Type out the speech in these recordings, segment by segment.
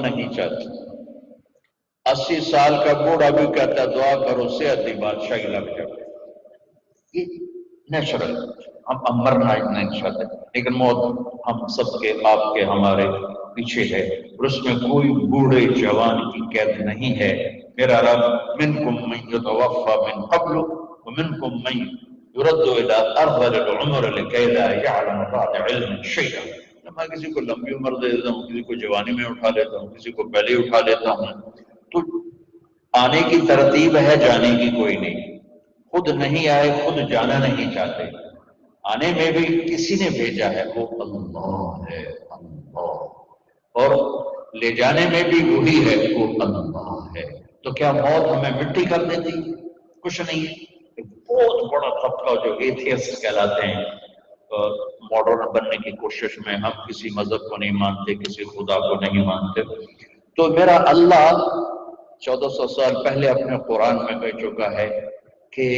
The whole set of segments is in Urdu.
نہیں چاہتی. 80 سال کا بوڑھا بھی کہتا ہے دعا کرو صحت کی بادشاہی لگ جائے. یہ نیچرل، ہم مرنا نہیں چاہتے، لیکن موت ہم سب کے، آپ کے، ہمارے پیچھے ہے، اور اس میں کوئی بوڑھے جوان کی قید نہیں ہے. میرا رب منکم من یتوفی من قبل ومنکم من یرد الی ارذل العمر لکی لا یعلم بعد علم شیئا. میں کسی کو لمبی عمر دے دیتا ہوں، کسی کو جوانی میں اٹھا لیتا ہوں، کسی کو پہلے اٹھا لیتا ہوں. تو آنے کی ترتیب ہے، جانے کی کوئی نہیں. خود نہیں آئے، خود جانا نہیں چاہتے. آنے میں بھی کسی نے بھیجا ہے، وہ اللہ ہے، اللہ. اور لے جانے میں بھی وہی ہے، وہ اللہ ہے. تو کیا موت ہمیں مٹی کر دیتی؟ کچھ نہیں ہے. ایک بہت بڑا طبقہ جو ایتھیسٹ کہلاتے ہیں، ماڈرن بننے کی کوشش میں، ہم کسی مذہب کو نہیں مانتے، کسی خدا کو نہیں مانتے. تو میرا اللہ 1400 سال پہلے اپنے قرآن میں کہہ چکا ہے کہ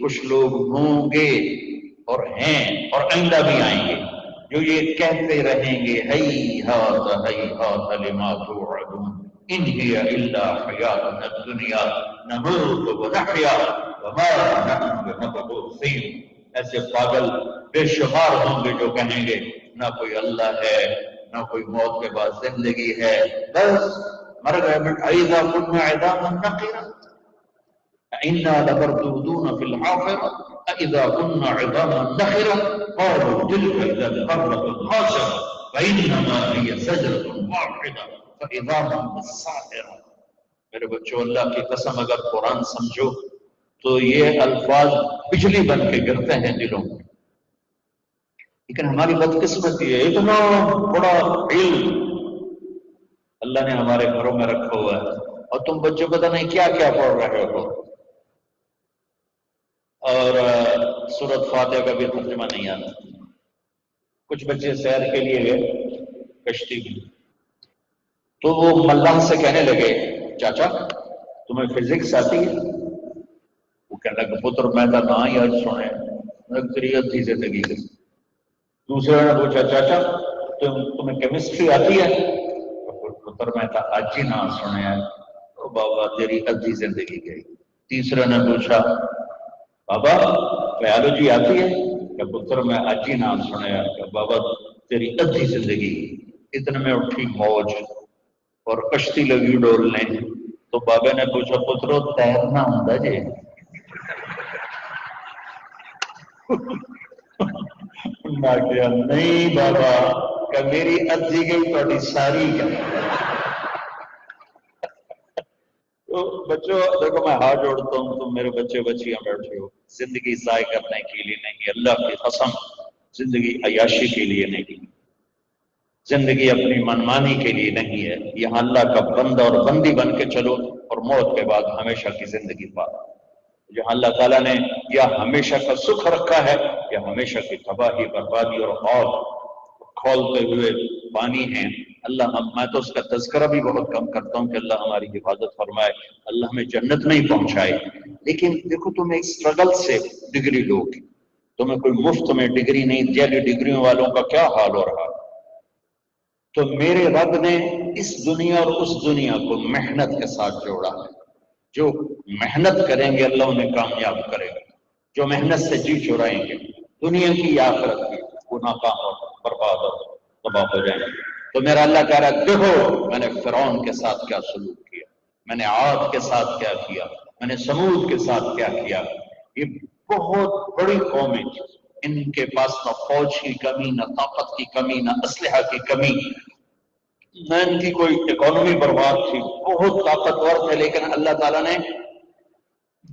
کچھ لوگ ہوں گے اور ہیں اور آئندہ بھی آئیں گے جو یہ کہتے رہیں گے ہیہات لما توعدون ان ہی الا حیاتنا الدنیا نموت ونحیا وما نحن بمبعوثین. ایسے پاگل بے شمار ہوں گے جو کہیں گے نہ کوئی اللہ ہے، نہ کوئی موت کے بعد زندگی ہے، بس مر گئے. اذا كنا عظاما نخرا انا لمردودون في الحافرة اذا كنا عظاما نخرا قالوا تلك اذا كرة خاسرة فانما هي زجرة واحدة فاذا هم بالساحرة. میرے بچوں، اللہ کی قسم اگر قرآن سمجھو تو یہ الفاظ بجلی بن کے گرتے ہیں دلوں میں. لیکن ہماری بدقسمتی ہے، اتنا بڑا علم اللہ نے ہمارے گھروں میں رکھا ہوا ہے، اور تم بچوں پتہ نہیں کیا کیا پڑھ رہے ہو. اور سورۃ فاتحہ کا بھی ترجمہ نہیں آتا. کچھ بچے سیر کے لیے گئے کشتی میں، تو وہ ملاح سے کہنے لگے چاچا تمہیں فزکس آتی ہے؟ وہ کہنے لگا پتر میں تو نہ ہی آج سنے تیری ادھی زندگی کے. دوسرے نے پوچھا چاچا تمہیں کیمسٹری آتی ہے؟ پتر میں تو آج ہی نہ سنے ہیں. تو بابا تیری ادھی زندگی گئی. تیسرے نے پوچھا بابا بایولوجی آتی ہے؟ کہ پتر میں آج ہی نام سنیا. کہ بابا تیری ادھی زندگی. اتنے میں اٹھی موج اور کشتی لگی ڈولنے. تو بابا نے پوچھا پترو تیرنا ہوندا جی؟ میں کہا نہیں بابا، کہ میری ادھی گئی تھوڑی ساری گئی. تو بچوں دیکھو میں ہاتھ جوڑتا ہوں، تم میرے بچے بچیاں بیٹھے ہو، زندگی ضائع کرنے کے لیے نہیں. اللہ کی قسم زندگی عیاشی کے لیے نہیں، زندگی اپنی منمانی کے لیے نہیں ہے. یہاں اللہ کا بندہ اور بندی بن کے چلو اور موت کے بعد ہمیشہ کی زندگی پا. جہاں اللہ تعالیٰ نے یا ہمیشہ کا سکھ رکھا ہے یا ہمیشہ کی تباہی بربادی اور کھولتے ہوئے پانی ہیں. اللہ میں تو اس کا تذکرہ بھی بہت کم کرتا ہوں کہ اللہ ہماری حفاظت فرمائے، اللہ ہمیں جنت نہیں پہنچائے. لیکن دیکھو تم ایک سٹرگل سے ڈگری لو گے، تمہیں کوئی مفت میں ڈگری نہیں. جیلی ڈگریوں والوں کا کیا حال ہو رہا. تو میرے رب نے اس دنیا اور اس دنیا کو محنت کے ساتھ جوڑا ہے. جو محنت کریں گے اللہ انہیں کامیاب کرے گا، جو محنت سے جی چرائیں گے دنیا کی یا آخرت کی وہ ناکام اور برباد اور تباہ ہو جائیں گے. تو میرا اللہ کہہ رہا ہے دیکھو میں نے فرعون کے ساتھ کیا سلوک کیا، میں نے عاد کے ساتھ کیا کیا، میں نے سمود کے ساتھ کیا کیا. یہ بہت بڑی قومیں، ان کے پاس نہ فوج کی کمی، نہ طاقت کی کمی، نہ اسلحہ کی کمی، نہ ان کی کوئی اکانومی برباد تھی، بہت طاقتور تھے. لیکن اللہ تعالیٰ نے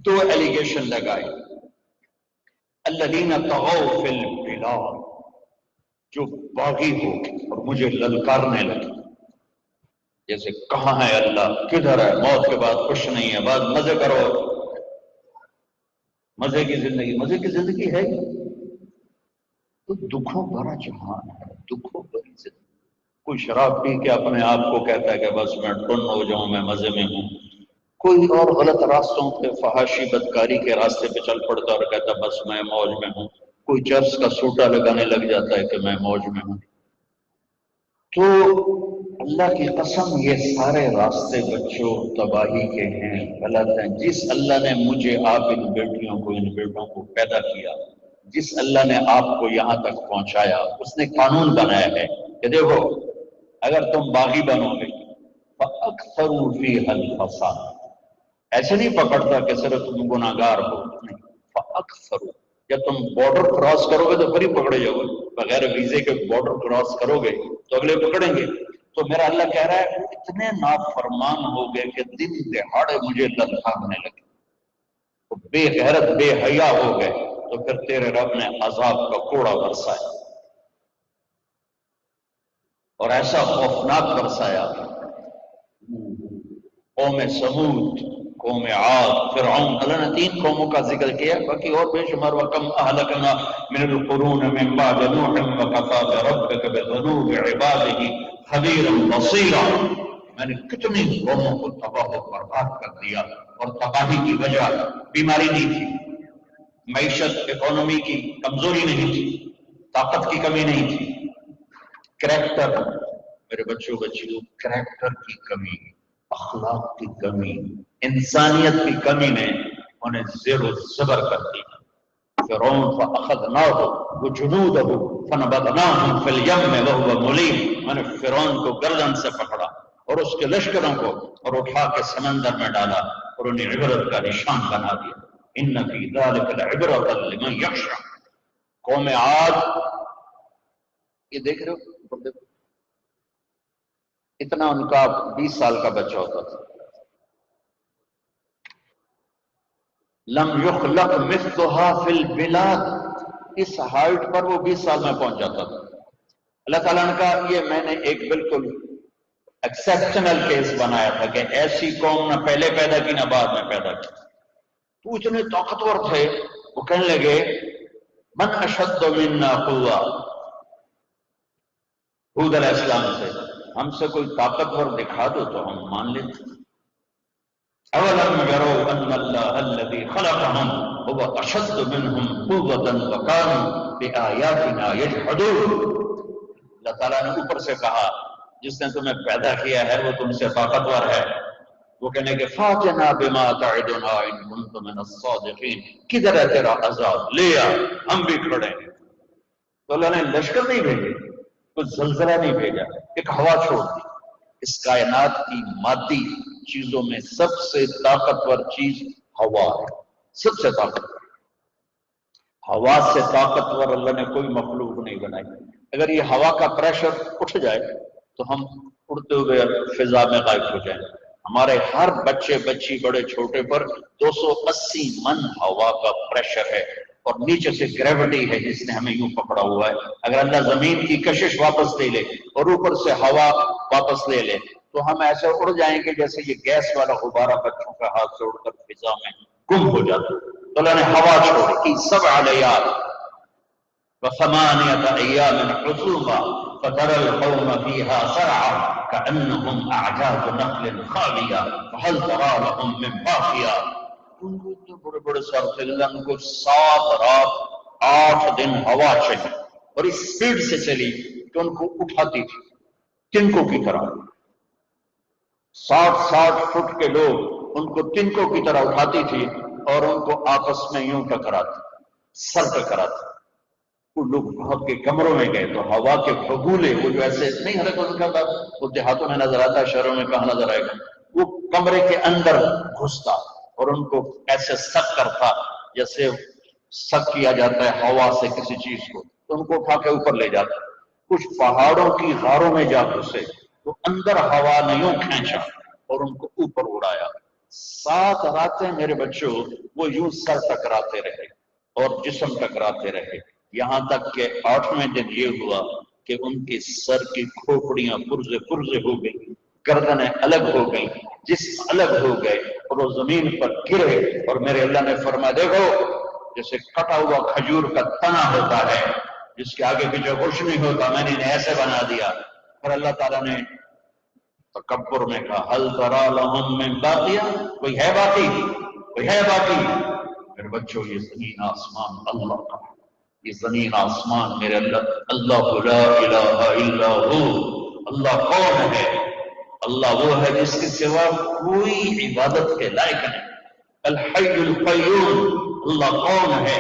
دو ایلیگیشن لگائے. الذین طغوا فی البلاد، جو باغی ہو اور مجھے للکارنے لگے. جیسے کہاں ہے اللہ، کدھر ہے، موت کے بعد کچھ نہیں ہے، بعد مزے کرو. مزے کی زندگی، مزے کی زندگی ہے تو دکھوں بھرا جہان ہے، دکھوں بھری زندگی. کوئی شراب پی کے اپنے آپ کو کہتا ہے کہ بس میں ٹن ہو جاؤں، میں مزے میں ہوں. کوئی اور غلط راستوں پہ، فحاشی بدکاری کے راستے پہ چل پڑتا اور کہتا بس میں موج میں ہوں. کوئی چرس کا سوٹا لگانے لگ جاتا ہے کہ میں موج میں ہوں. تو اللہ کی قسم یہ سارے راستے بچوں تباہی کے ہیں، غلط ہیں۔ جس اللہ نے مجھے آپ ان بیٹیوں کو ان بیٹوں کو پیدا کیا، جس اللہ نے آپ کو یہاں تک پہنچایا، اس نے قانون بنایا ہے کہ دیکھو اگر تم باغی بنو گے فَأَكْثَرُوا فِيهَا الْفَسَادَ، ایسے نہیں پکڑتا کہ صرف تم گناہگار ہو، نہیں، فَأَكْثَرُوا، جب تم بارڈر کراس کرو گے تو پھر ہی پکڑے جاؤ گے، بغیر ویزے کے بارڈر کراس کرو گے تو اگلے پکڑیں گے۔ تو میرا اللہ کہہ رہا ہے اتنے نافرمان ہو گئے کہ دن دہاڑے مجھے للکارنے لگے، تو بے غیرت بے حیا ہو گئے، تو پھر تیرے رب نے عذاب کا کوڑا برسایا، اور ایسا خوفناک برسایا۔ قوم سمود، قوم عاد، فرعون، اللہ نے 3 قوموں کا ذکر کیا، باقی اور بے شمار وَكَمْ أَهْلَكْنَا مِنَ الْقُرُونِ مِنْ بَعْدِ نُوحٍ وَكَفَىٰ بِرَبِّكَ بِذُنُوبِ عِبَادِهِ خَبِيرًا بَصِيرًا، میں نے کتنی قوموں کو تباہ و برباد کر دیا، اور تباہی کی وجہ بیماری نہیں تھی، معیشت اکانومی کی کمزوری نہیں تھی، طاقت کی کمی نہیں تھی، کریکٹر، میرے بچوں بچیوں، کریکٹر کی کمی، اخلاق کی کمی، انسانیت کی کمی نے انہیں زیر و زبر کر دی۔ فرعون فَأَخَذْنَاهُ وَجُنُودَهُ فَنَبَذْنَاهُمْ فِي الْيَمِّ وَهُوَ مُلِيمٌ، میں نے فرعون کو گردن سے پکڑا اور اس کے لشکروں کو اور اٹھا کے سمندر میں ڈالا اور انہیں عبرت کا نشان بنا دیا۔ إِنَّ فِي ذَلِكَ لَعِبْرَةً لِمَن يَخْشَىٰ، قوم عاد، یہ دیکھ رہے ہو اتنا ان کا 20 سال کا بچہ ہوتا تھا، لم یخلق مثلها فی البلاد، اس ہائٹ پر وہ 20 سال میں پہنچ جاتا تھا۔ اللہ تعالیٰ نے کہا یہ میں نے ایک بالکل ایکسیپشنل کیس بنایا تھا کہ ایسی قوم نہ پہلے پیدا کی نہ بعد میں پیدا کی۔ تو اتنے طاقتور تھے، وہ کہنے لگے من اشد منا قوہ، حود علیہ السلام سے، ہم سے کوئی طاقتور دکھا دو تو ہم مان لیتے۔ اولم يروا ان اللہ الذی خلقهم هو اشد منهم قوة وكانوا بآیاتنا یجحدون، اللہ تعالیٰ نے اوپر سے کہا جس نے تمہیں پیدا کیا ہے وہ تم سے طاقتور ہے، وہ کہنے کہ فاتنا بما تعدنا ان كنت من الصادقین، کدھر ہے تیرا عذاب، لے آ ہم بھی کھڑے ہیں۔ تو اللہ نے لشکر نہیں بھیجے، کوئی زلزلہ نہیں بھیجا، ایک ہوا چھوڑ دی۔ اس کائنات کی مادی چیزوں میں سب سے طاقتور چیز ہوا ہے، سب سے طاقتور۔ ہوا سے طاقتور اللہ نے کوئی مخلوق نہیں بنائی۔ اگر یہ ہوا کا پریشر اٹھ جائے تو ہم اڑتے ہوئے فضا میں غائب ہو جائیں۔ ہمارے ہر بچے بچی بڑے چھوٹے پر 280 من ہوا کا پریشر ہے، اور نیچے سے گریوٹی ہے جس نے ہمیں یوں پکڑا ہوا ہے۔ اگر اللہ زمین کی کشش واپس لے لے اور اوپر سے ہوا واپس لے لے تو ہم ایسے اڑ جائیں گے جیسے یہ گیس والا غبارہ بچوں کا ہاتھ سے اڑ کر فضا میں گم ہو جاتا۔ تو اللہ نے ہوا چھوڑی 7 لیال وثمانیة ایام حسوما فترى القوم فيها صرعا كأنهم أعجاز نخل خاوية فهل ترى لهم من باقية، ان کو اتنے بڑے بڑے سر تھے، ان کو 7 رات 8 دن ہوا چلی اور اس سپیڈ سے چلی کہ ان کو اٹھاتی تھی تنکوں کی طرح۔ 60 فٹ کے لوگ ان کو تنکوں کی طرح اٹھاتی تھی اور ان کو آپس میں یوں ٹکراتی، سر ٹکراتی۔ وہ لوگ بھاگ کے کمروں میں گئے تو ہوا کے بھگولے، وہ جو ایسے نہیں حرکت کرتا، وہ دیہاتوں میں نظر آتا ہے، شہروں میں کہاں نظر آئے گا، وہ کمرے کے اندر گھستا اور ان کو ایسے سک کرتا جیسے سک کیا جاتا ہے ہوا سے کسی چیز کو، تو ان کو اٹھا کے اوپر لے جاتا۔ کچھ پہاڑوں کی غاروں میں جا گھسے تو اندر ہوا نے یوں کھینچا اور ان کو اوپر اڑایا۔ 7 راتیں میرے بچوں وہ یوں سر ٹکراتے رہے اور جسم ٹکراتے رہے، یہاں تک کہ 8ویں دن یہ ہوا کہ ان کے سر کی کھوپڑیاں پرزے پرزے ہو گئی، گردنیں الگ ہو گئی، جسم الگ ہو گئے اور وہ زمین پر گرے۔ اور میرے اللہ نے فرمایا دیکھو جیسے کٹا ہوا کھجور کا تنا ہوتا ہے جس کے آگے پیچھے کچھ نہیں ہوتا، میں نے انہیں ایسے بنا دیا۔ پھر اللہ تعالیٰ نے تکبر میں کہا هل ترى لهم من باقیہ، کوئی ہے باقی، کوئی ہے باقی۔ میرے بچوں یہ زمین آسمان اللہ کا، یہ زمین آسمان میرے اللہ لا الہ الا ہو، اللہ کون ہے؟ اللہ وہ ہے جس کے سوا کوئی عبادت کے لائق نہیں۔ الحی القیوم، اللہ کون ہے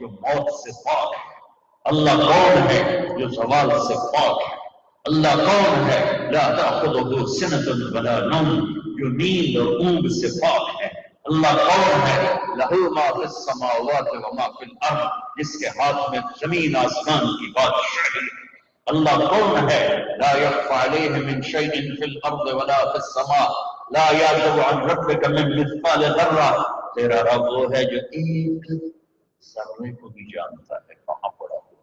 جو موت سے پاک ہے؟ اللہ کون ہے جو زوال سے پاک ہے؟ اللہ کون ہے لا تأخذہ سنۃ ولا نوم، جو نیند اور اونگ سے پاک ہے؟ اللہ کون ہے لہ ما فی السماوات و ما فی الارض، جس کے ہاتھ میں زمین آسمان کی بادشاہی ہے؟ اللہ کون ہے لا يخفى عليه من شيء في الارض ولا في السماء لا يعزب عن ربك من مثقال ذرہ، تیرا رب وہ ہے جو ایک ذرے کو بھی جانتا ہے کہاں پڑا ہو۔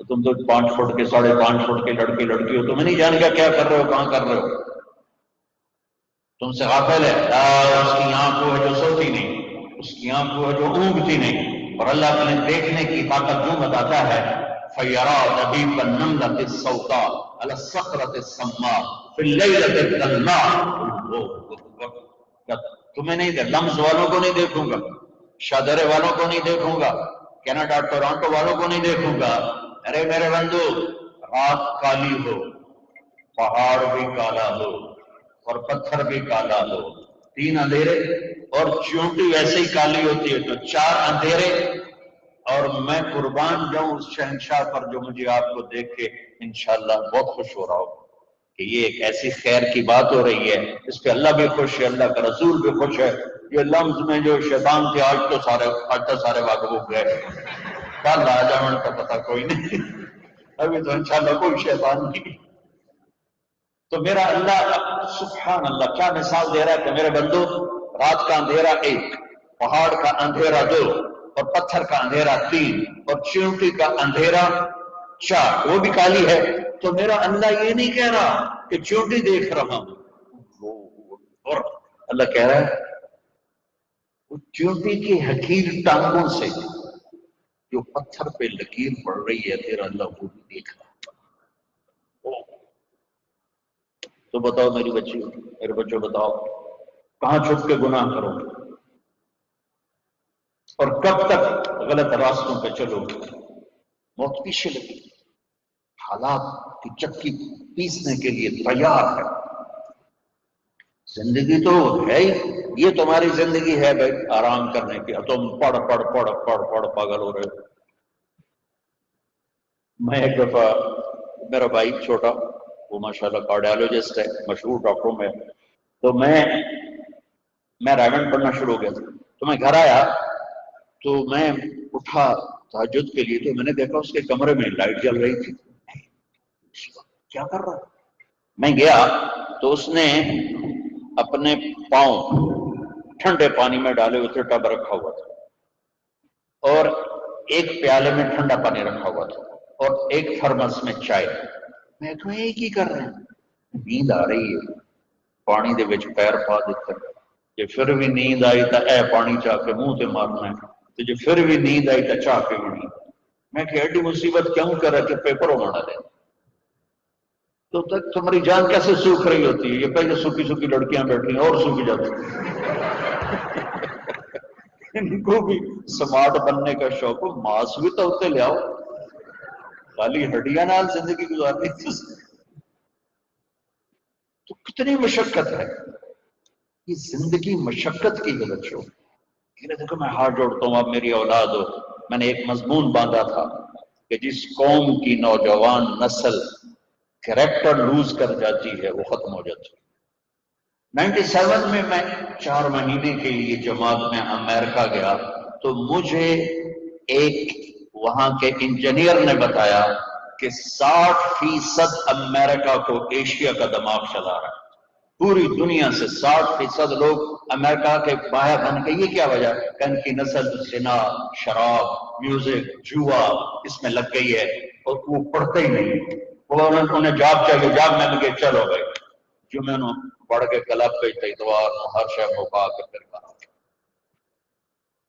تو تم تو 5 فٹ کے 5.5 فٹ کے لڑکے لڑکی ہو، تمہیں نہیں جان گا کیا کر رہے ہو، کہاں کر رہے ہو، تم سے غافل ہے۔ اس کی آنکھ وہ ہے جو سوتی نہیں، اس کی آنکھ وہ ہے جو اونگتی نہیں، اور اللہ اپنے دیکھنے کی طاقت جو بتاتا ہے فَيَرَى دَبِيبَ النَّمْلَةِ السَّوْدَاءِ عَلَى الصَّخْرَةِ السَّمَّاءِ فِي اللَّيْلَةِ الظَّلْمَاءِ، تمہیں نہیں لمز والوں کو نہیں دیکھوں گا، شادرے والوں کو نہیں دیکھوں گا، کینیڈا ٹورانٹو والوں کو نہیں دیکھوں گا۔ ارے میرے بندو، رات کالی ہو، پہاڑ بھی کالا ہو اور پتھر بھی کالا ہو، 3 اندھیرے، اور چونٹی ویسے ہی کالی ہوتی ہے تو 4 اندھیرے، اور میں قربان جاؤں اس شہنشاہ پر جو مجھے آپ کو دیکھ کے انشاءاللہ بہت خوش ہو رہا ہو کہ یہ ایک ایسی خیر کی بات ہو رہی ہے، اس پہ اللہ بھی خوش ہے، اللہ کا رسول بھی خوش ہے۔ یہ لمز میں جو شیطان تھے آج تو سارے واقف گئے، کل آ جاؤں کا پتہ کوئی نہیں، ابھی تو انشاءاللہ کوئی شیطان نہیں۔ تو میرا اللہ سبحان اللہ کیا مثال دے رہا ہے کہ میرے بندو، رات کا اندھیرا 1، پہاڑ کا اندھیرا 2، اور پتھر کا اندھیرا 3، اور چیونٹی کا اندھیرا 4، وہ بھی کالی ہے۔ تو میرا اللہ یہ نہیں کہہ رہا کہ چیونٹی دیکھ رہا ہوں، اور اللہ کہہ رہا ہے وہ چیونٹی کی حقیر ٹانگوں سے جو پتھر پہ لکیر پڑ رہی ہے تیرا اللہ وہ بھی دیکھ رہا ہے۔ تو بتاؤ میری بچی، میرے بچوں بتاؤ، کہاں چھپ کے گناہ کرو اور کب تک غلط راستوں پہ چلو؟ موت پیچھے لگی، حالات کی چکی پیسنے کے لیے تیار ہے۔ زندگی تو ہے ہی، یہ تمہاری زندگی ہے بھائی آرام کرنے کی، تم پڑھ پڑھ پڑھ پڑھ پڑھ پاگل ہو رہے ہو۔ میں ایک دفعہ، میرا بھائی چھوٹا، وہ ماشاءاللہ کارڈیالوجسٹ ہے، مشہور ڈاکٹروں میں، تو میں ریونڈ پڑھنا شروع ہو گیا تھا، تو میں گھر آیا تو میں اٹھا تہجد کے لیے، تو میں نے دیکھا اس کے کمرے میں لائٹ جل رہی تھی، کیا کر رہا؟ میں گیا تو اس نے اپنے پاؤں ٹھنڈے پانی میں ڈالے ہوئے تھے، ٹب رکھا ہوا تھا، اور ایک پیالے میں ٹھنڈا پانی رکھا ہوا تھا، اور ایک تھرمس میں چائے۔ میں کہا یہ کی کر رہے ہیں؟ نیند آ رہی ہے، پانی دے وچ پیر پا دیتا ہے، جے پھر بھی نیند آئی تو اے پانی چاہ کے منہ تے مارنا ہے، تو جے پھر بھی نیند آئی تو چاہ کے بھی نہیں۔ میں کہ ایڈی مصیبت کیوں کرا کہ پیپر ہونا ڈالے؟ تو تک تمہاری جان کیسے سوکھ رہی ہوتی ہے؟ یہ پہلے سوکھی سوکھی لڑکیاں بیٹھی ہیں اور سوکھ جاتی ہیں۔ ان کو بھی سمارٹ بننے کا شوق ہو، ماس بھی تو ہوتے لے آؤ، خالی ہڈیاں نال زندگی گزارنی تو کتنی مشقت ہے۔ یہ زندگی مشقت کی غلط شو۔ دیکھو میں ہاتھ جوڑتا ہوں، اب میری اولاد ہو، میں نے ایک مضمون باندھا تھا کہ جس قوم کی نوجوان نسل کریکٹر لوز کر جاتی ہے وہ ختم ہو جاتی ہے۔ 97 میں 4 مہینے کے لیے جماعت میں امریکہ گیا تو مجھے ایک وہاں کے انجینئر نے بتایا کہ 60% امریکہ کو ایشیا کا دماغ چلا رہا ہے، پوری دنیا سے 60% لوگ امریکہ کے باہر بن کے۔ یہ کیا وجہ ہے کہ ان کی نسل زنا، شراب، میوزک، جوا اس میں لگ گئی ہے، اور وہ پڑھتے ہی نہیں، وہ انہیں جاب چاہیے، جاب میں لگے چلو بھائی جمعہ نو پڑھ کے کلب پہ اتوار ہر شے کو پا کے پھر کہا،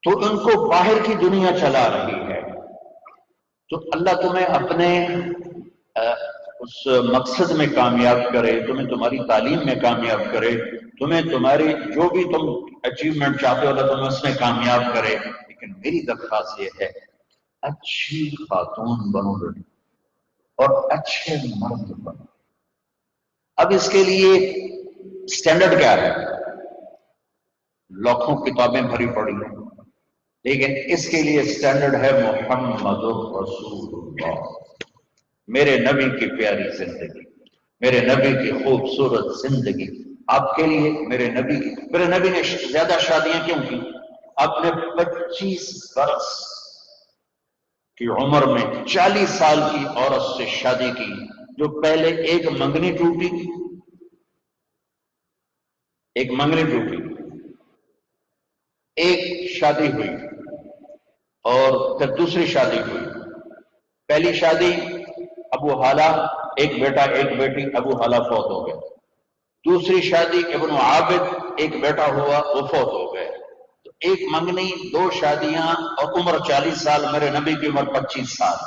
تو ان کو باہر کی دنیا چلا رہی ہے۔ تو اللہ تمہیں اپنے اس مقصد میں کامیاب کرے، تمہیں تمہاری تعلیم میں کامیاب کرے، تمہیں تمہاری جو بھی تم اچیومنٹ چاہتے ہو اللہ تمہیں اس میں کامیاب کرے۔ لیکن میری درخواست یہ ہے اچھی خاتون بنو اور اچھے مرد بنو۔ اب اس کے لیے سٹینڈرڈ کیا ہے؟ لاکھوں کتابیں بھری پڑی ہیں، لیکن اس کے لیے سٹینڈرڈ ہے محمد رسول اللہ، میرے نبی کی پیاری زندگی، میرے نبی کی خوبصورت زندگی آپ کے لیے، میرے نبی نے زیادہ شادیاں کیوں کی؟ آپ نے 25 برس کی عمر میں 40 سال کی عورت سے شادی کی، جو پہلے ایک منگنی ٹوٹی، ایک شادی ہوئی اور پھر دوسری شادی ہوئی۔ پہلی شادی ابو حالہ، ایک بیٹا ایک بیٹی، ابو حالہ فوت ہو گئے۔ دوسری شادی ابن عابد، ایک بیٹا ہوا، وہ فوت ہو گئے۔ تو ایک منگنی، 2 شادیاں، اور عمر 40 سال، میرے نبی کی عمر 25 سال۔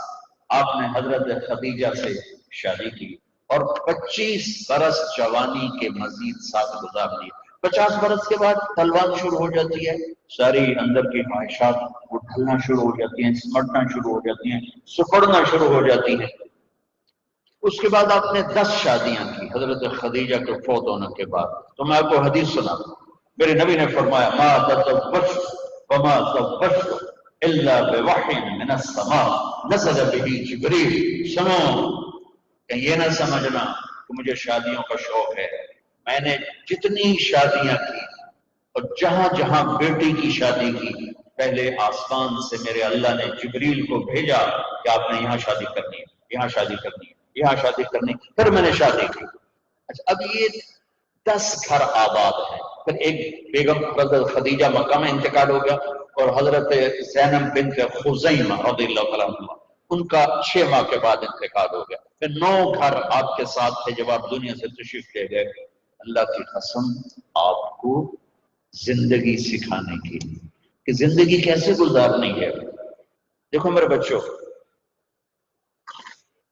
آپ نے حضرت خدیجہ سے شادی کی اور 25 برس جوانی کے مزید ساتھ گزار لیے۔ 50 برس کے بعد تلوان شروع ہو جاتی ہے، ساری اندر کی خواہشات وہ ڈھلنا شروع ہو جاتی ہیں، سمٹنا شروع ہو جاتی ہیں، سکڑنا شروع ہو جاتی ہیں۔ اس کے بعد آپ نے 10 شادیاں کی حضرت خدیجہ کے فوت ہونے کے بعد۔ تو میں آپ کو حدیث سنا، میرے نبی نے فرمایا ما تزوجت وما زوجت الا بوحی من السماء نزل به جبریل۔ سنو، کہ یہ نہ سمجھنا کہ مجھے شادیوں کا شوق ہے، میں نے جتنی شادیاں کی اور جہاں جہاں بیٹی کی شادی کی، پہلے آسمان سے میرے اللہ نے جبریل کو بھیجا کہ آپ نے یہاں شادی کرنی ہے، یہاں شادی کرنی ہے، یہاں شادی کرنی، پھر میں نے شادی کی۔ اچھا، اب یہ 10 گھر آباد ہیں۔ پھر ایک بیگم حضرت خدیجہ مکہ میں انتقال ہو گیا، اور حضرت زینب بنت خزیمہ رضی اللہ تعالیٰ عنہ ان کا 6 ماہ کے بعد انتقال ہو گیا۔ پھر 9 گھر آپ کے ساتھ تھے جب آپ دنیا سے تشریف لے گئے۔ اللہ کی قسم، آپ کو زندگی سکھانے کی کہ زندگی کیسے گزارنی ہے۔ دیکھو میرے بچوں،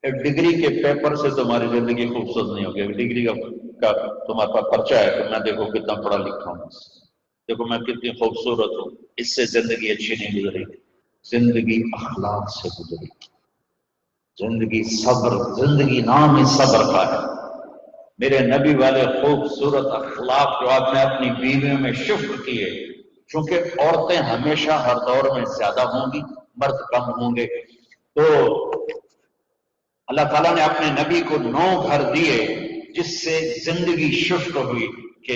ڈگری کے پیپر سے تمہاری زندگی خوبصورت نہیں ہوگی۔ ڈگری کا تمہارے پاس پرچہ ہے کہ میں دیکھو کتنا پڑھا لکھا ہوں، دیکھو میں کتنی خوبصورت ہوں، اس سے زندگی اچھی نہیں گزری۔ زندگی اخلاق سے گزری، زندگی صبر، زندگی نام ہی صبر کا ہے۔ میرے نبی والے خوبصورت اخلاق جو آپ نے اپنی بیویوں میں شفٹ کیے، چونکہ عورتیں ہمیشہ ہر دور میں زیادہ ہوں گی، مرد کم ہوں گے، تو اللہ تعالیٰ نے اپنے نبی کو 9 گھر دیے جس سے زندگی شفٹ ہوئی کہ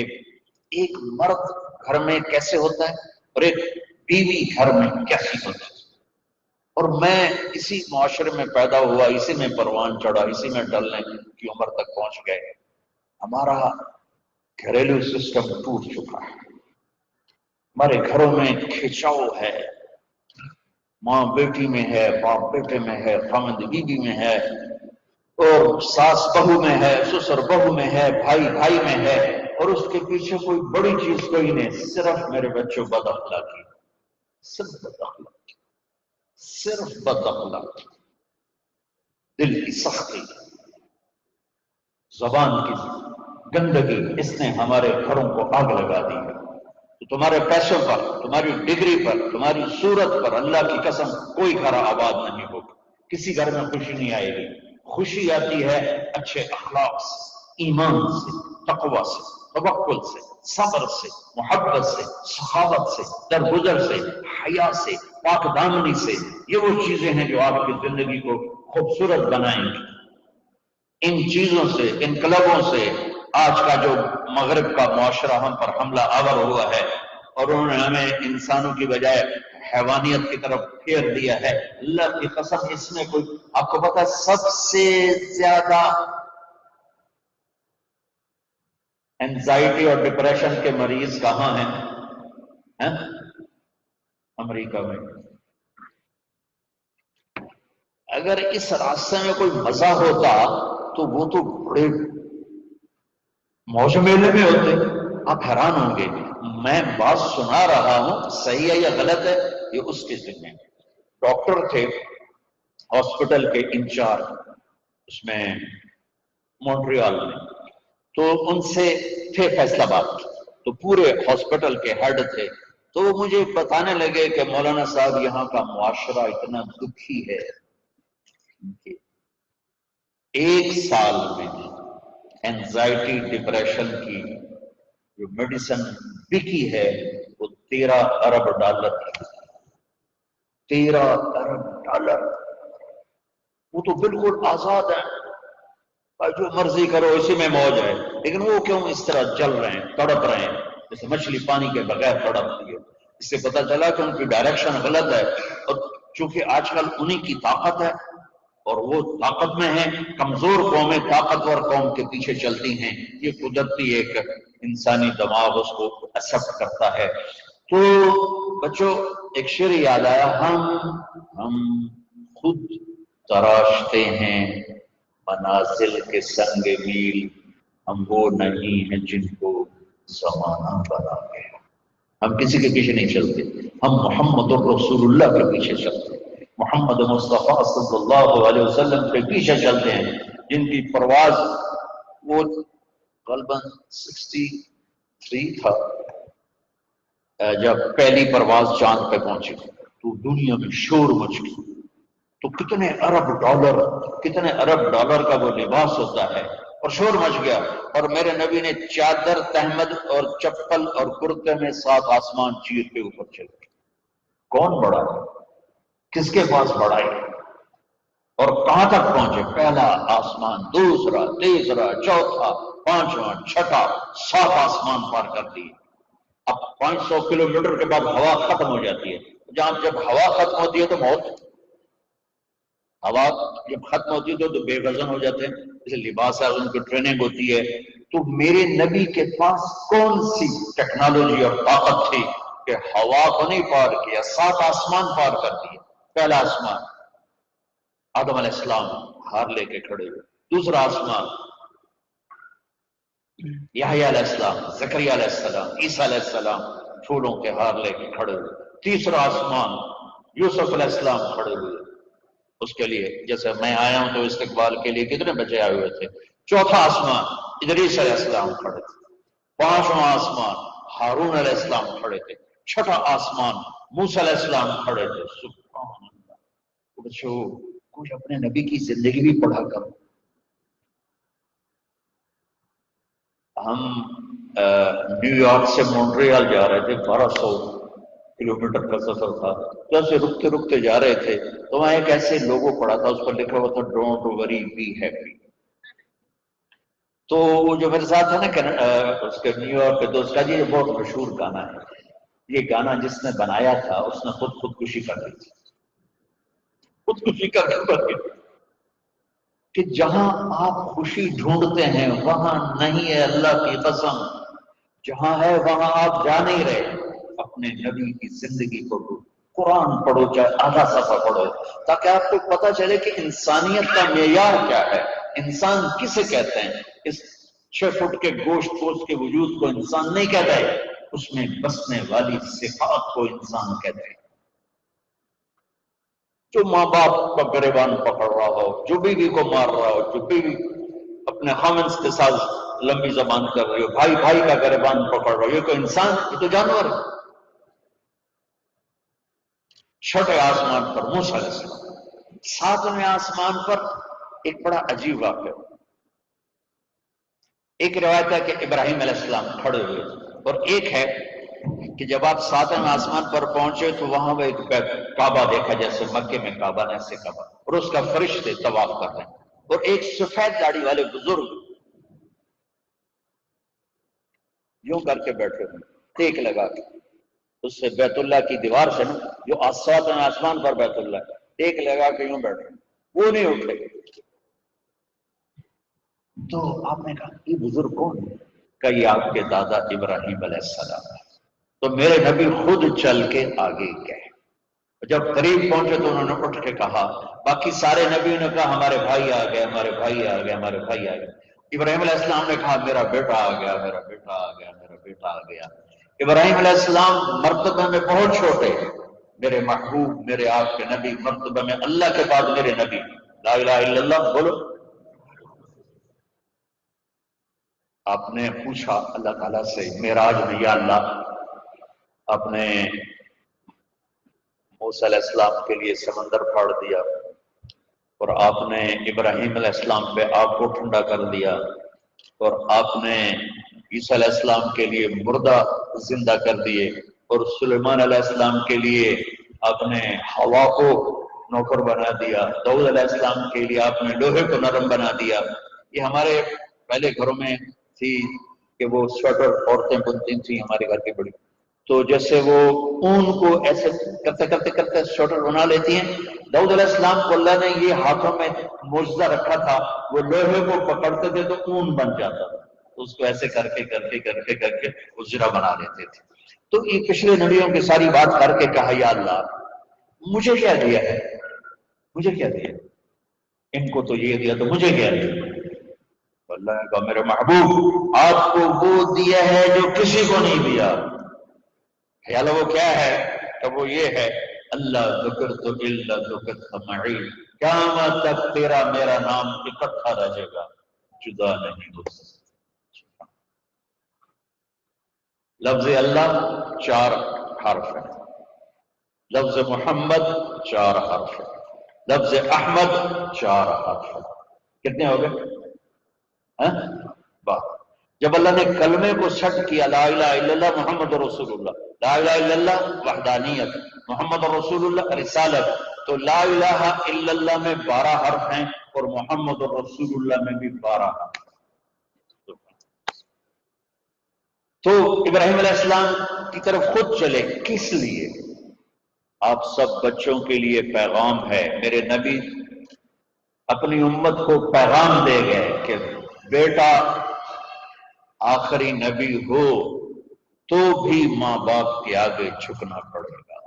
ایک مرد گھر میں کیسے ہوتا ہے اور ایک بیوی گھر میں کیسی ہوتی ہے۔ اور میں اسی معاشرے میں پیدا ہوا، اسی میں پروان چڑھا، اسی میں ڈلنے کی عمر تک پہنچ گئے۔ ہمارا گھریلو سسٹم ٹوٹ چکا ہے، ہمارے گھروں میں کھچاؤ ہے، ماں بیٹی میں ہے، باپ بیٹے میں ہے، خاوند بیوی میں ہے، اور ساس بہو میں ہے، سسر بہو میں ہے، بھائی بھائی میں ہے، اور اس کے پیچھے کوئی بڑی چیز کوئی نہیں، صرف میرے بچوں بد اخلاقی، صرف بد اخلاقی، صرف بد اخلاقی، دل کی سختی، زبان کی گندگی، اس نے ہمارے گھروں کو آگ لگا دی ہے۔ تو تمہارے پیسوں پر، تمہاری ڈگری پر، تمہاری صورت پر اللہ کی قسم کوئی گھر آباد نہیں ہوگا، کسی گھر میں خوشی نہیں آئے گی۔ خوشی آتی ہے اچھے اخلاق سے، ایمان سے، تقوی سے، توکل سے، صبر سے، محبت سے، سخاوت سے، درگزر سے، حیا سے، پاک دامنی سے۔ یہ وہ چیزیں ہیں جو آپ کی زندگی کو خوبصورت بنائیں گی۔ ان چیزوں سے، ان کلبوں سے آج کا جو مغرب کا معاشرہ ہم پر حملہ آور ہوا ہے، اور انہوں نے ہمیں انسانوں کی بجائے حیوانیت کی طرف پھیر دیا ہے۔ اللہ کی قسم، اس میں کوئی، آپ کو پتا سب سے زیادہ اینزائٹی اور ڈپریشن کے مریض کہاں ہیں؟ امریکہ میں۔ اگر اس راستے میں کوئی مزہ ہوتا تو وہ تو بڑے موج میلے میں ہوتے، آپ حیران ہوں گے۔ میں بات سنا رہا ہوں، صحیح ہے یا غلط ہے یہ اس کے ذمہ ہے۔ ڈاکٹر تھے ہاسپٹل کے انچارج اس میں مونٹریال میں، تو ان سے تھے فیصلہ باد، تو پورے ہاسپٹل کے ہیڈ تھے، تو مجھے بتانے لگے کہ مولانا صاحب یہاں کا معاشرہ اتنا دکھی ہے کہ 1 سال میں اینزائٹی ڈپریشن کی جو میڈیسن بکی ہے وہ $13 ارب کی۔ $13 ارب، وہ تو بالکل آزاد ہے، جو مرضی کرو اسی میں موج ہے، لیکن وہ کیوں اس طرح جل رہے ہیں، تڑپ رہے ہیں جیسے مچھلی پانی کے بغیر تڑپتی ہے۔ اس سے پتہ چلا کہ ان کی ڈائریکشن غلط ہے، اور چونکہ آج کل انہی کی طاقت ہے اور وہ طاقت میں ہیں، کمزور قومیں طاقتور قوم کے پیچھے چلتی ہیں، یہ قدرتی ایک انسانی دماغ اس کو ایکسپٹ کرتا ہے۔ تو بچوں ایک شعر یاد آیا، ہم خود تراشتے ہیں منازل کے سنگ میل، ہم وہ نہیں ہیں جن کو زمانہ بنا گیا۔ ہم کسی کے پیچھے نہیں چلتے، ہم محمد رسول اللہ کے پیچھے چلتے ہیں، محمد مصطفیٰ صلی اللہ علیہ وسلم کے پیچھے چلتے ہیں، جن کی پرواز وہ غالباً 63 تھا جب پہلی پرواز چاند پہ پہنچی، تو دنیا میں شور مچ گئی۔ تو کتنے ارب ڈالر کا وہ لباس ہوتا ہے، اور شور مچ گیا، اور میرے نبی نے چادر تہمد اور چپل اور کرتے میں 7 آسمان چیر کے اوپر چلے۔ کون بڑا ہے؟ کس کے پاس بڑائی؟ اور کہاں تک پہنچے؟ پہلا آسمان، دوسرا، تیسرا، چوتھا، پانچواں، چھٹا، 7 آسمان پار کر دیے۔ اب 500 کلومیٹر کے بعد ہوا ختم ہو جاتی ہے، جب ہوا ختم ہوتی ہے تو موت، ہوا جب ختم ہوتی ہے تو بے وزن ہو جاتے ہیں، جیسے لباس ہے ان کی ٹریننگ ہوتی ہے۔ تو میرے نبی کے پاس کون سی ٹیکنالوجی اور طاقت تھی کہ ہوا کو نہیں پار کیا، 7 آسمان پار کر دیے۔ پہلا آسمان آدم علیہ السلام ہار لے کے کھڑے ہوئے، دوسرا آسمان یحییٰ علیہ السلام، زکریا علیہ السلام، عیسیٰ علیہ السلام پھولوں کے ہار لے کے کھڑے ہوئے، تیسرا آسمان یوسف علیہ السلام کھڑے ہوئے اس کے لیے، جیسے میں آیا ہوں تو استقبال کے لیے کتنے بچے آئے ہوئے تھے۔ چوتھا آسمان ادریس علیہ السلام کھڑے تھے، پانچواں آسمان ہارون علیہ السلام کھڑے تھے، چھٹا آسمان موسیٰ علیہ السلام کھڑے تھے۔ سبحان اللہ، بچو کچھ اپنے نبی کی زندگی بھی پڑھا کرو۔ ہم نیو یارک سے مونٹریال جا رہے تھے، 1200 کلومیٹر کا سفر تھا، جیسے رکتے رکتے جا رہے تھے تو وہاں ایک ایسے لوگو پڑا تھا، اس پر لکھا ہوا تھا ڈونٹ وری بی ہیپی۔ تو وہ جو میرے ساتھ ہے نا اس کے نیو یارک کے دوست کا، جی یہ بہت مشہور گانا ہے، یہ گانا جس نے بنایا تھا اس نے خودکشی کر لی تھی، خودکشی کر کے کہ جہاں آپ خوشی ڈھونڈتے ہیں وہاں نہیں ہے، اللہ کی قسم، جہاں ہے وہاں آپ جا نہیں رہے۔ اپنے نبی کی زندگی کو قرآن پڑھو، چاہے آدھا صفحہ پڑھو، تاکہ آپ کو پتہ چلے کہ انسانیت کا معیار کیا ہے، انسان کسے کہتے ہیں۔ اس 6 فٹ کے گوشت پوش کے وجود کو انسان نہیں کہتا ہے، اس میں بسنے والی صفات کو انسان کہتے ہیں۔ جو ماں باپ کا گریبان پکڑ رہا ہو، جو بیوی کو مار رہا ہو، جو بیوی اپنے خامن کے ساتھ لمبی زبان کر رہی ہو، بھائی بھائی کا گریبان پکڑ رہا ہو، یہ کوئی انسان؟ یہ تو جانور ہے۔ چھٹے آسمان پر موسیٰ علیہ السلام، 7ویں آسمان پر ایک بڑا عجیب واقعہ۔ ایک روایت ہے کہ ابراہیم علیہ السلام کھڑے ہوئے، اور ایک ہے کہ جب آپ 7ویں آسمان پر پہنچے تو وہاں وہ ایک کعبہ دیکھا، جیسے مکے میں کعبہ ہے ایسے کعبہ، اور اس کا فرشتے طواف کر رہے ہیں، اور ایک سفید داڑھی والے بزرگ یوں کر کے بیٹھے ہوئے، ٹیک لگا کے، اس سے بیت اللہ کی دیوار سے نا، جو 7ویں آسمان پر بیت اللہ ہے، ٹیک لگا کے یوں بیٹھے، وہ نہیں اٹھے۔ تو آپ نے کہا یہ بزرگ کون ہے؟ کہ یہ آپ کے دادا ابراہیم علیہ السلام ہے۔ تو میرے نبی خود چل کے آگے گئے، جب قریب پہنچے تو انہوں نے اٹھ کے کہا، باقی سارے نبیوں نے کہا ہمارے بھائی آ گئے، ہمارے بھائی آ گئے، ہمارے بھائی آ گئے۔ ابراہیم علیہ السلام نے کہا میرا بیٹا آ گیا، میرا بیٹا آ گیا، میرا بیٹا آ گیا۔ ابراہیم علیہ السلام مرتبہ میں بہت چھوٹے، میرے محبوب، میرے آپ کے نبی، مرتبہ میں اللہ کے بعد میرے نبی، لا الہ الا اللہ بولو۔ آپ نے پوچھا اللہ تعالیٰ سے معراج میں، یا اللہ، آپ نے موسیٰ علیہ السلام کے لیے سمندر پھاڑ دیا، اور آپ نے ابراہیم علیہ السلام پہ آگ کو ٹھنڈا کر دیا، اور آپ نے عیسیٰ علیہ السلام کے لیے مردہ زندہ کر دیے، اور سلیمان علیہ السلام کے لیے آپ نے ہوا کو نوکر بنا دیا، داؤد علیہ السلام کے لیے آپ نے لوہے کو نرم بنا دیا۔ یہ ہمارے پہلے گھروں میں تھی کہ وہ سویٹر عورتیں بنتی تھیں ہمارے گھر کی بڑی، تو جیسے وہ اون کو ایسے کرتے کرتے کرتے سویٹر بنا لیتی ہیں، داؤد علیہ السلام کو اللہ نے یہ ہاتھوں میں معجزہ رکھا تھا، وہ لوہے کو پکڑتے تھے تو اون بن جاتا تھا، اس کو ایسے کر کے کر کے کر کے کر کے اجرا بنا لیتے تھے۔ تو یہ پچھلے نبیوں کی ساری بات کر کے کہا یا اللہ مجھے کیا دیا ہے، مجھے کیا دیا، ان کو تو یہ دیا تو مجھے کیا دیا؟ اللہ نے کہا میرے محبوب آپ کو وہ دیا ہے جو کسی کو نہیں دیا۔ خیال وہ کیا ہے؟ کہ وہ یہ ہے اللہ ذکرت الا ذکرت معی، قیامت تک تیرا میرا نام اکٹھا رہے گا، جدا نہیں ہو سکتا۔ لفظ اللہ 4 حرف ہے، لفظ محمد 4 حرف ہے، لفظ احمد 4 حرف ہے۔ کتنے ہو گئے؟ جب اللہ نے کلمے کو سٹ کیا لا الہ الا اللہ محمد رسول اللہ، لا الہ الا اللہ وحدانیت، محمد رسول اللہ رسالت، تو لا الہ الا اللہ میں 12 حرف ہیں اور محمد رسول اللہ میں بھی 12 حرف۔ تو ابراہیم علیہ السلام کی طرف خود چلے، کس لیے؟ آپ سب بچوں کے لیے پیغام ہے، میرے نبی اپنی امت کو پیغام دے گئے کہ بیٹا آخری نبی ہو تو بھی ماں باپ کے آگے جھکنا پڑے گا،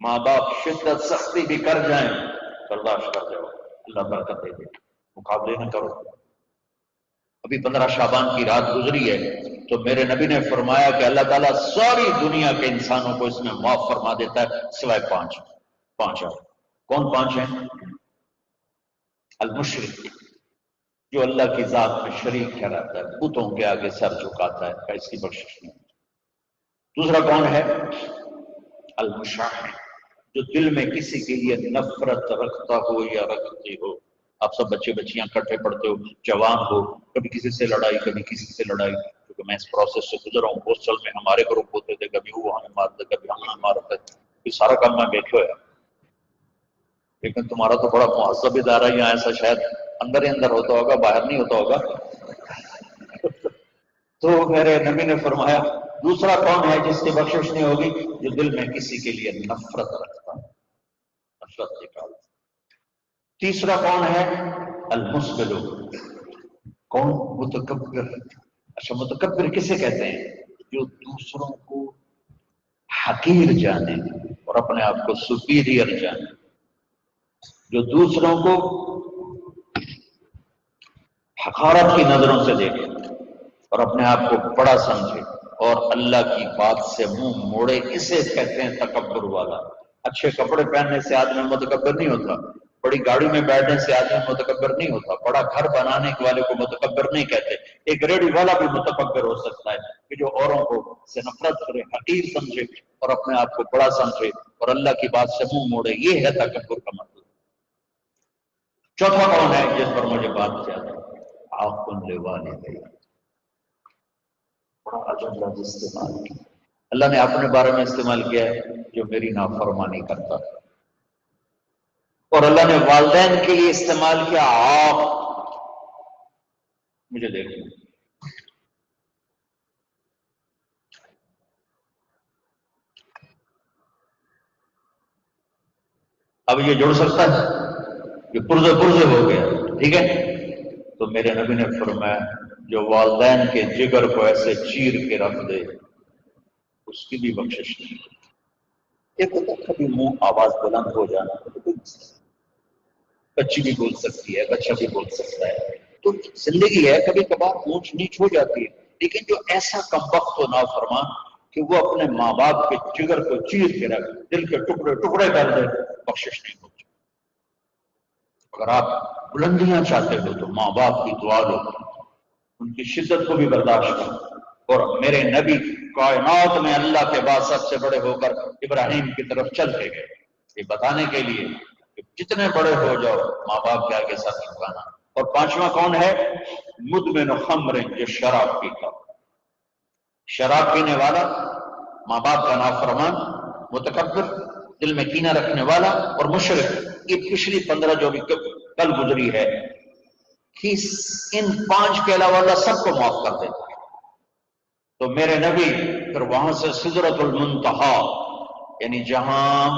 ماں باپ شدت سختی بھی کر جائیں برداشت کر جاؤ، اللہ برکت دے دے، مقابلے نہ کرو۔ ابھی 15 شعبان کی رات گزری ہے تو میرے نبی نے فرمایا کہ اللہ تعالیٰ ساری دنیا کے انسانوں کو اس میں معاف فرما دیتا ہے سوائے 5 کون 5 ہیں؟ المشرک، جو اللہ کی ذات میں شریک ٹھہراتا ہے، بتوں کے آگے سر جھکاتا ہے، کا اس کی بخشش نہیں۔ دوسرا کون ہے؟ المشاحن، جو دل میں کسی کے لیے نفرت رکھتا ہو یا رکھتی ہو۔ آپ سب بچے بچیاں کٹھے پڑھتے ہو، جوان ہو، کبھی کسی سے لڑائی کبھی کسی سے لڑائی، کیونکہ میں اس پروسیس سے گزرا ہوں، ہاسٹل میں ہمارے گروپ ہوتے تھے، کبھی وہ ہمیں مارتے کبھی ہم مارتے، یہ سارا کام میں بیٹھے ہوا۔ لیکن تمہارا تو بڑا مہذب ادارہ یہاں، ایسا شاید اندر ہی اندر ہوتا ہوگا، باہر نہیں ہوتا ہوگا۔ تو میرے نبی نے فرمایا دوسرا کون ہے جس کی بخشش نہیں ہوگی؟ جو دل میں کسی کے لیے نفرت رکھتا، نفرت نکالتا۔ تیسرا کون ہے؟ المسبل، کون؟ متکبر۔ اچھا متکبر کسے کہتے ہیں؟ جو دوسروں کو حقیر جانے اور اپنے آپ کو سپیریئر جانے، جو دوسروں کو حقارت کی نظروں سے دیکھے اور اپنے آپ کو بڑا سمجھے اور اللہ کی بات سے منہ موڑے، اسے کہتے ہیں تکبر والا۔ اچھے کپڑے پہننے سے آدمی متکبر نہیں ہوتا، بڑی گاڑی میں بیٹھنے سے آدمی متکبر نہیں ہوتا، بڑا گھر بنانے والے کو متکبر نہیں کہتے۔ ایک ریڑھی والا بھی متکبر ہو سکتا ہے کہ جو اوروں کو سے نفرت کرے، حقیر سمجھے اور اپنے آپ کو بڑا سمجھے اور اللہ کی بات سے منہ موڑے، یہ ہے تکبر کا مطلب۔ چوتھا کون ہے جس پر مجھے بات کیا ہے؟ عاق لوالدیہ، بڑا عجب لفظ استعمال کیا اللہ نے اپنے بارے میں استعمال کیا ہے، جو میری نافرمانی کرتا ہے، اور اللہ نے والدین کے لیے استعمال کیا عاق۔ مجھے دیکھیں، اب یہ جڑ سکتا ہے، یہ پرزے پرزے ہو گیا، ٹھیک ہے؟ تو میرے نبی نے فرمایا جو والدین کے جگر کو ایسے چیر کے رکھ دے اس کی بھی بخشش نہیں۔ ایک ہوتا کبھی منہ آواز بلند ہو جانا، بچی بھی بول سکتی ہے، بچہ بھی بول سکتا ہے، تو زندگی ہے، کبھی کبھار اونچ نیچ ہو جاتی ہے، لیکن جو ایسا کمبخت ہو نافرمان کہ وہ اپنے ماں باپ کے جگر کو چیر کے رکھ، دل کے ٹکڑے ٹکڑے کر دے، بخشش نہیں ہوتی۔ اگر آپ بلندیاں چاہتے ہو تو ماں باپ کی دعا لو، ان کی شدت کو بھی برداشت کرو۔ اور میرے نبی کائنات میں اللہ کے بعد سب سے بڑے ہو کر ابراہیم کی طرف چلتے گئے، یہ بتانے کے لیے کہ جتنے بڑے ہو جاؤ ماں باپ کے آگے سر جھکانا اور پانچواں کون ہے؟ مدمن خمر، جو شراب پیتا، شراب پینے والا، ماں باپ کا نافرمان، متکبر، دل میں کینہ رکھنے والا اور مشرک۔ یہ پچھلی 15 جو بھی کل گزری ہے، ان 5 کے علاوہ اللہ سب کو معاف کر دیتا ہے۔ تو میرے نبی پھر وہاں سے سدرۃ المنتہا، یعنی جہاں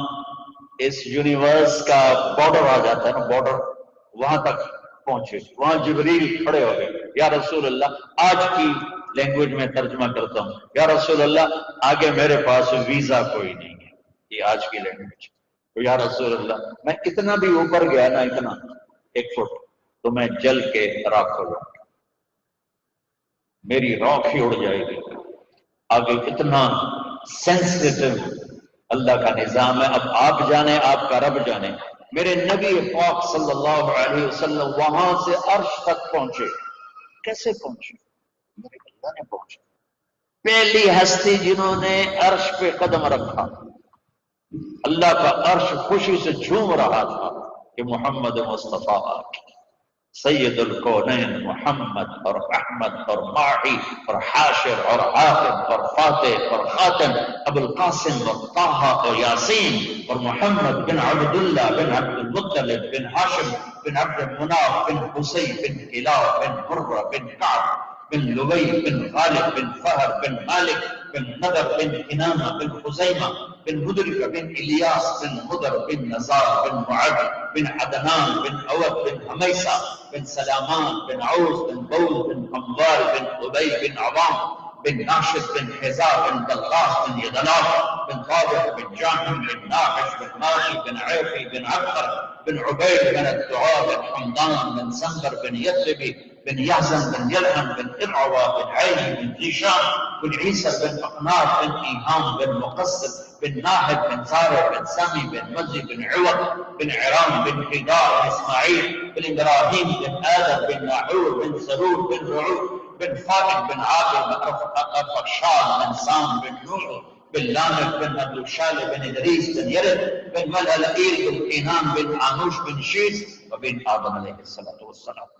اس یونیورس کا بارڈر آ جاتا ہے نا، بارڈر، وہاں تک پہنچے۔ وہاں جبریل کھڑے ہو گئے، یا رسول اللہ، آج کی لینگویج میں ترجمہ کرتا ہوں، یا رسول اللہ آگے میرے پاس ویزا کوئی نہیں ہے، یہ آج کی لینگویج۔ تو یا رسول اللہ میں اتنا بھی اوپر گیا نا، اتنا 1 فٹ، تو میں جل کے راکھ ہو جاؤں گا، میری روح ہی اڑ جائے گی۔ آگے اتنا سینسٹیو اللہ کا نظام ہے۔ اب آپ جانے، آپ کا رب جانے۔ میرے نبی پاک صلی اللہ علیہ وسلم وہاں سے عرش تک پہنچے۔ کیسے پہنچے؟ میرے اللہ نے پہنچے۔ پہلی ہستی جنہوں نے عرش پہ قدم رکھا، اللہ کا عرش خوشی سے جھوم رہا تھا کہ محمد مصطفیٰ سید الکونین محمد اور احمد اور ماحی اور حاشر اور عاقب اور فاتح اور خاتم، ابو القاسم اور طہ اور یاسین اور محمد بن عبداللہ بن عبد المطلب بن ہاشم بن عبد مناف بن قصی بن کلاب بن مرہ بن کعب بن لبی بن غالب بن فہر بن مالک بن نضر بن کنانہ بن خزیمہ بن مدرک بن الیاس بن مدر بن نزار بن معد بن عدنان بن عود بن حمیسہ بن سلامان بن عوز بن بوز بن حموار بن عبی بن عوام بن ناشد بن حزاب بن دلغاس بن یدلاف بن طابح بن جاہم بن ناحش بن ماشی بن عیفی بن عبقر بن عبید بن الدعاء بن حمدان بن سنبر بن یثربی بن یحزن بن یلحن بن ارعوا بن عیلی بن ذیشان بن عیسى بن اقناط بن ایہام بن مقصد بن ناحد بن زارع بن سامي بن مزي بن عوض بن عرام بن حدار بن اسماعيل بن ابراهيم بن آدم بن ناحور بن سرور بن رعود بن خالد بن عاقل بن ارفخشاد بن سام بن نوح بن لامك بن ابو شالب بن ادريس بن يرد بن ملالئيل بن كينان بن عانوش بن شيس وبن آدم علیہ الصلوۃ والسلام۔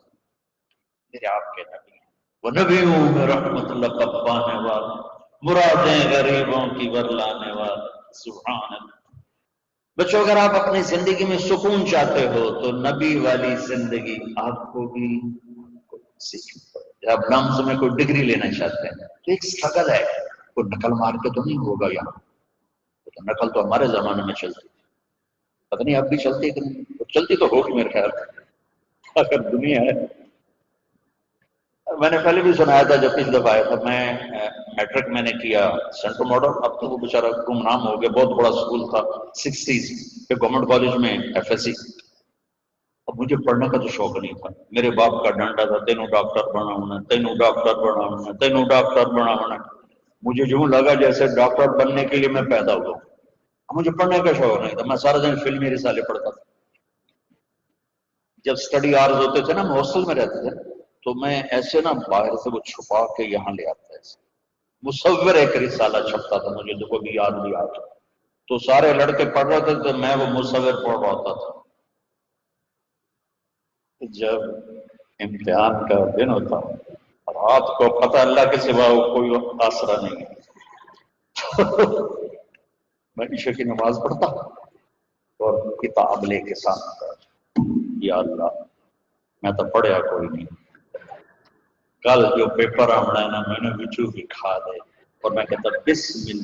میرے آپ کے نبی ہیں، وہ نبیوں میں رحمت اللہ کا پانے والا، مرادیں غریبوں کی ورلانے والا۔ سبحان اللہ۔ بچوں، اگر آپ اپنی زندگی میں سکون چاہتے ہو تو نبی والی زندگی آپ کو بھی سیکھنی پڑے۔ آپ لمز میں کوئی ڈگری لینا چاہتے ہیں تو ایک سٹرگل ہے، کوئی نقل مار کے تو نہیں ہوگا یہاں۔ تو نقل تو ہمارے زمانے میں چلتی، پتہ نہیں اب بھی چلتی کہ نہیں، چلتی تو ہوگی میرے خیال اگر دنیا ہے۔ میں نے پہلے بھی سنایا تھا جب پچھلی دفعہ آیا تھا، میں میٹرک میں نے کیا سینٹرل ماڈل، اب تو وہ بیچارہ گمنام ہو گیا، بہت بڑا اسکول تھا 60s پہ، گورنمنٹ کالج میں FSC۔ اب مجھے پڑھنے کا تو شوق نہیں تھا، میرے باپ کا ڈانٹا تھا، تینوں ڈاکٹر بنا ہونا، تینوں ڈاکٹر بنا ہونا، تینوں ڈاکٹر بنا ہونا۔ مجھے یوں لگا جیسے ڈاکٹر بننے کے لیے میں پیدا ہوا ہوں۔ مجھے پڑھنے کا شوق نہیں تھا، میں سارا دن فلمی رسالے پڑھتا تھا۔ جب اسٹڈی آورز ہوتے تھے نا، ہم ہاسٹل میں رہتے تھے، تو میں ایسے نا باہر سے وہ چھپا کے یہاں لے آتا ایسے، مصور ایک رسالہ چھپتا تھا، مجھے تو کبھی یاد نہیں آتا، تو سارے لڑکے پڑھ رہے تھے تو میں وہ مصور پڑھ رہا ہوتا تھا۔ جب امتحان کا دن ہوتا رات کو، پتہ اللہ کے سوا کوئی آسرا نہیں ہے، میں عشاء کی نماز پڑھتا اور کتاب لے کے سامنے، یا اللہ میں تو پڑھیا کوئی نہیں، کل جو پیپر آنا ہے نا میں نے وچو بھی کھا دے، اور میں کہتا بسم اللہ